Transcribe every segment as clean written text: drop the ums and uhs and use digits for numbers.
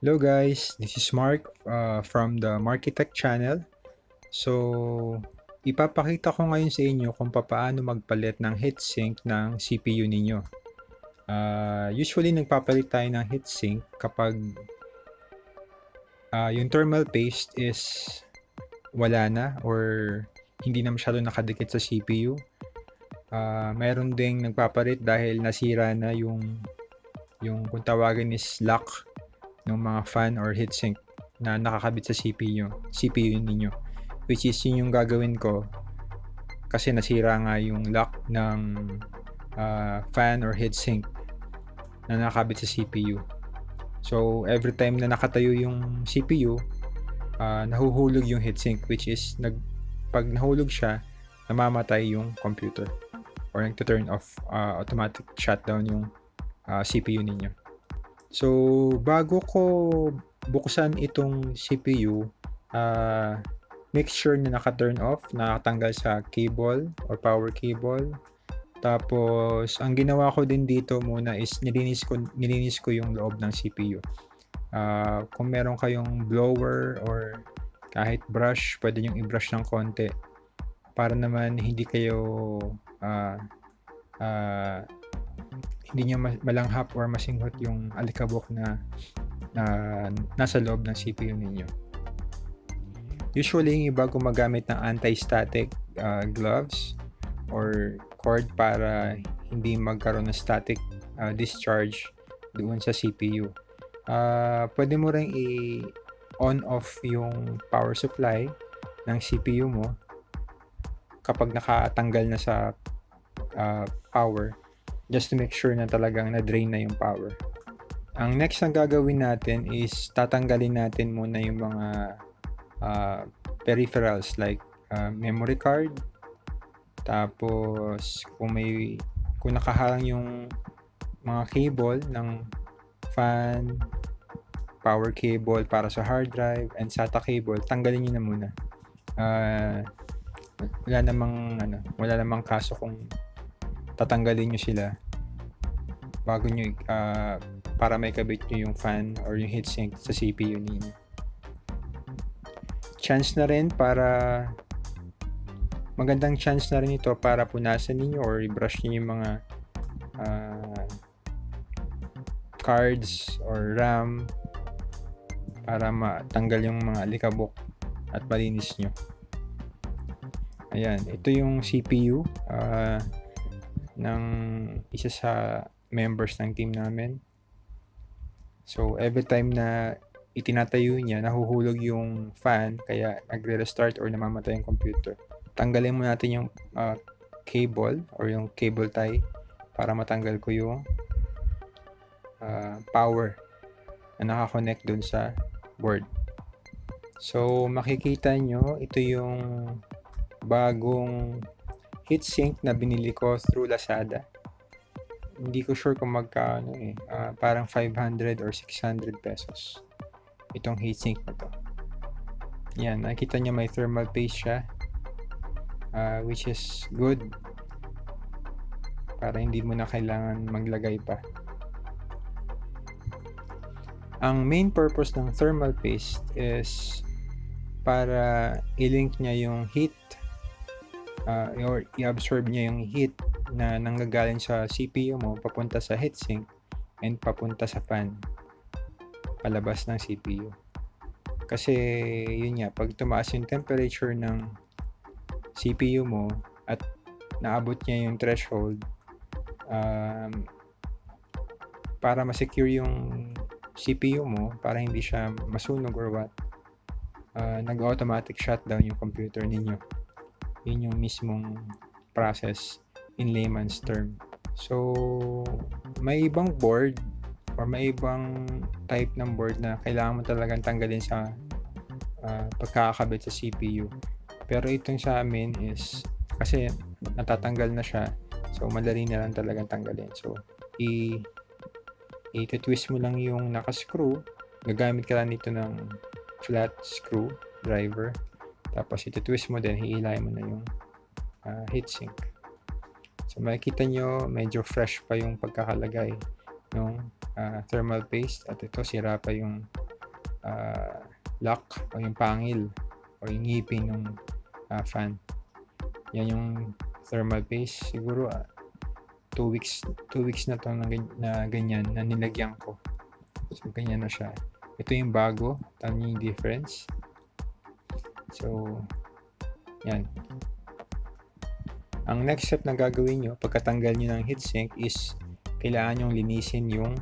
Hello guys, this is Mark from the Markitech channel. So, ipapakita ko ngayon sa inyo kung paano magpalit ng heatsink ng CPU ninyo. Usually, nagpapalit tayo ng heatsink kapag yung thermal paste is wala na or hindi na masyado nakadikit sa CPU. Mayroon ding nagpapalit dahil nasira na yung kung tawagin is lock ng mga fan or heatsink na nakakabit sa CPU ninyo, which is yun yung gagawin ko kasi nasira nga yung lock ng fan or heatsink na nakakabit sa CPU. So every time na nakatayo yung CPU, nahuhulog yung heatsink, which is pag nahulog siya, namamatay yung computer or nagto-turn off, automatic shutdown yung CPU ninyo. So, bago ko buksan itong CPU, make sure na naka-turn off, nakatanggal sa cable or power cable. Tapos, ang ginawa ko din dito muna is nilinis ko yung loob ng CPU. Kung meron kayong blower or kahit brush, pwede nyo i-brush ng konti para naman hindi kayo hindi nyo malanghap or masinghot yung alikabok na nasa loob ng CPU ninyo. Usually, yung iba gumagamit ng anti-static gloves or cord para hindi magkaroon ng static discharge doon sa CPU. Pwede mo rin i-on off yung power supply ng CPU mo kapag nakatanggal na sa power, just to make sure na talagang na-drain na yung power. Ang next na gagawin natin is tatanggalin natin muna yung mga peripherals like memory card. Tapos kung nakaharang yung mga cable ng fan, power cable para sa hard drive, and SATA cable, tanggalin niyo na muna. Wala namang kaso kung tatanggalin nyo sila bago nyo para may kabit nyo yung fan or yung heatsink sa CPU ninyo. Magandang chance na rin ito para punasan ninyo or i-brush nyo yung mga cards or RAM para matanggal yung mga alikabok at malinis nyo. Ayan, ito yung CPU ng isa sa members ng team namin. So every time na itinatayo niya, nahuhulog yung fan, kaya nagre-restart or namamatay yung computer. Tanggalin mo natin yung cable or yung cable tie para matanggal ko yung power na nakakonect dun sa board. So makikita nyo, ito yung bagong heatsink na binili ko through Lazada. Hindi ko sure kung magkano parang 500 or 600 pesos itong heatsink na to. Yan, nakita niyo may thermal paste siya, which is good para hindi mo na kailangan maglagay pa. Ang main purpose ng thermal paste is para i-link niya yung heat or i-absorb niya yung heat na nanggagaling sa CPU mo papunta sa heatsink and papunta sa fan palabas ng CPU. Kasi yun nga, pag tumaas yung temperature ng CPU mo at naabot niya yung threshold, para ma-secure yung CPU mo, para hindi siya masunog or what, nag-automatic shutdown yung computer ninyo. Yun yung mismong process in layman's term. So, may ibang board or may ibang type ng board na kailangan mo talagang tanggalin sa pagkakabit sa CPU. Pero itong sa amin is kasi natatanggal na siya, so madali na lang talagang tanggalin. So, i-twist mo lang yung naka-screw. Gagamit ka lang nito ng flat screw driver. Tapos iti-twist mo din, hihilahin mo na yung heatsink. So makikita nyo, medyo fresh pa yung pagkakalagay ng thermal paste at ito sira pa yung lock o yung pangil o yung ngipin ng fan. Yan yung thermal paste. Siguro 2 weeks na to na ganyan na nilagyan ko. So ganyan na siya. Ito yung bago. Tama yung difference. So yan. Ang next step na gagawin nyo pagkatanggal nyo ng heatsink is kailangan nyong linisin yung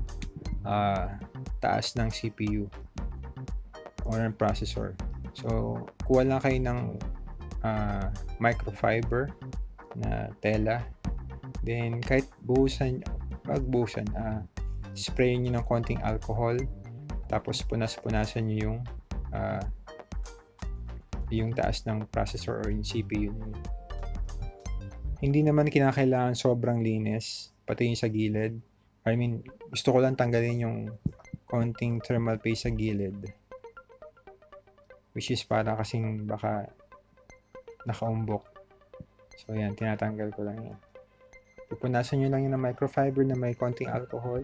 taas ng CPU or ng processor. So kuha lang kayo ng microfiber na tela. Then kahit spray nyo ng konting alcohol, tapos punas-punasan nyo yung taas ng processor or yung CPU nyo. Hindi naman kinakailangan sobrang linis, pati yung sa gilid. I mean, gusto ko lang tanggalin yung konting thermal paste sa gilid, which is para kasing baka nakaumbok. So yan, tinatanggal ko lang yan. Pupunasan nyo lang yun ng microfiber na may konting alcohol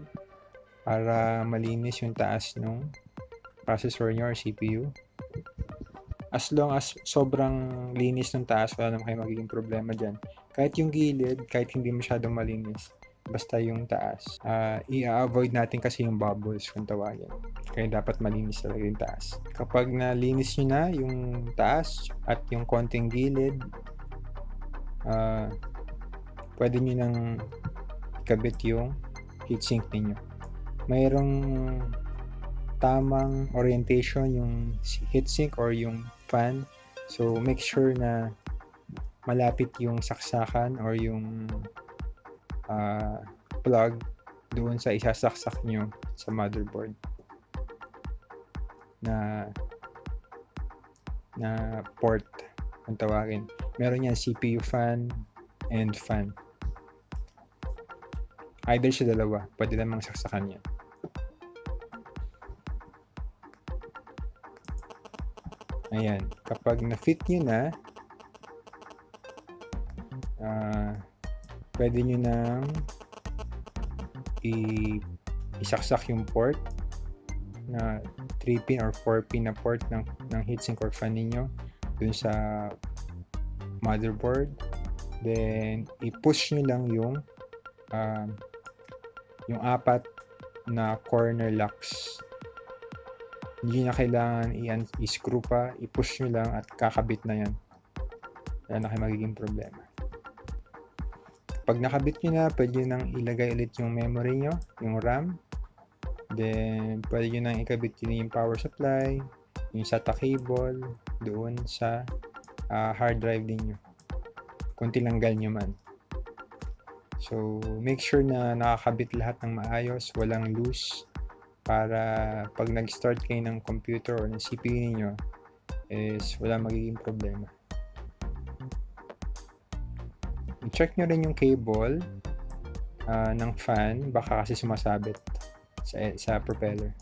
para malinis yung taas ng processor nyo or CPU. As long as sobrang linis ng taas, wala naman kayo magiging problema dyan. Kahit yung gilid, kahit hindi masyadong malinis, basta yung taas. I-avoid natin kasi yung bubbles kung tawagin. Kaya dapat malinis talaga yung taas. Kapag nalinis nyo na yung taas at yung konting gilid, pwede nyo nang ikabit yung heatsink ninyo. Mayroong tamang orientation yung heatsink or yung fan. So make sure na malapit yung saksakan or yung plug doon sa isasaksak nyo sa motherboard na port ang tawagin. Meron yan CPU fan and fan. Either sa dalawa, pwede namang saksakan yan. Ayan, kapag na-fit nyo na, pwede nyo nang isaksak yung port na 3-pin or 4-pin na port ng heatsink or fan ninyo dun sa motherboard. Then i-push nyo lang yung 4 na corner locks. Hindi na kailangan i-screw pa, i-push nyo lang at kakabit na yan. Wala na kayo magiging problema. Pag nakabit nyo na, pwede nyo nang ilagay ulit yung memory nyo, yung RAM. Then pwede nyo nang ikabit yun yung power supply, yung SATA cable doon sa hard drive ninyo kung tinanggal nyo man. So make sure na nakakabit lahat ng maayos, walang loose, para pag nag-start kayo ng computer or ng CPU niyo is wala magiging problema. I-check nyo rin yung cable ng fan, baka kasi sumasabit sa propeller.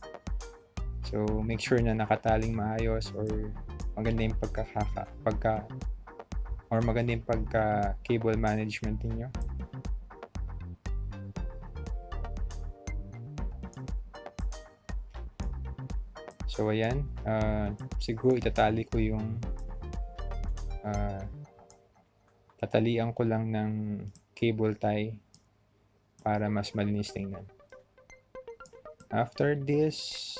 So make sure na nakataling maayos or maganda yung maganda yung cable management niyo. So ayan, siguro itatali ko yung tatalian ko lang ng cable tie para mas malinis tingnan. After this,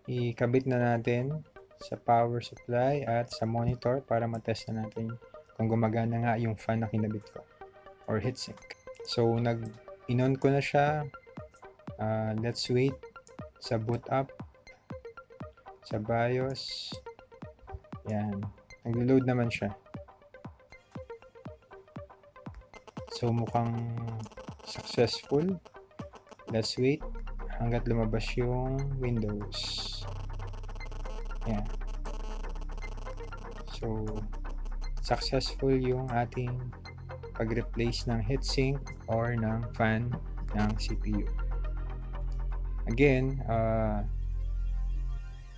ikabit na natin sa power supply at sa monitor para matest na natin kung gumagana nga yung fan na kinabit ko or heatsink. So in-on ko na siya. Let's wait sa boot up. Sa BIOS, yan, nag-load naman siya. So mukhang successful. Let's wait hanggat lumabas yung Windows. Yan. So successful yung ating pag-replace ng heatsink or ng fan ng CPU. Again,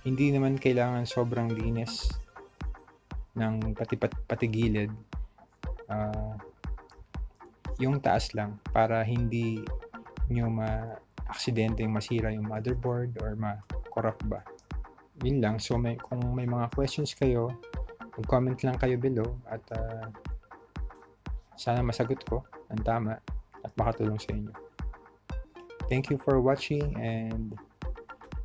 hindi naman kailangan sobrang linis ng pati gilid. Yung taas lang para hindi nyo ma-aksidente yung masira yung motherboard or ma-corrupt ba. Yun lang. So kung may mga questions kayo, mag-comment lang kayo below at sana masagot ko ang tama at makatulong sa inyo. Thank you for watching and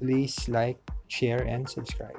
please like, share, and subscribe.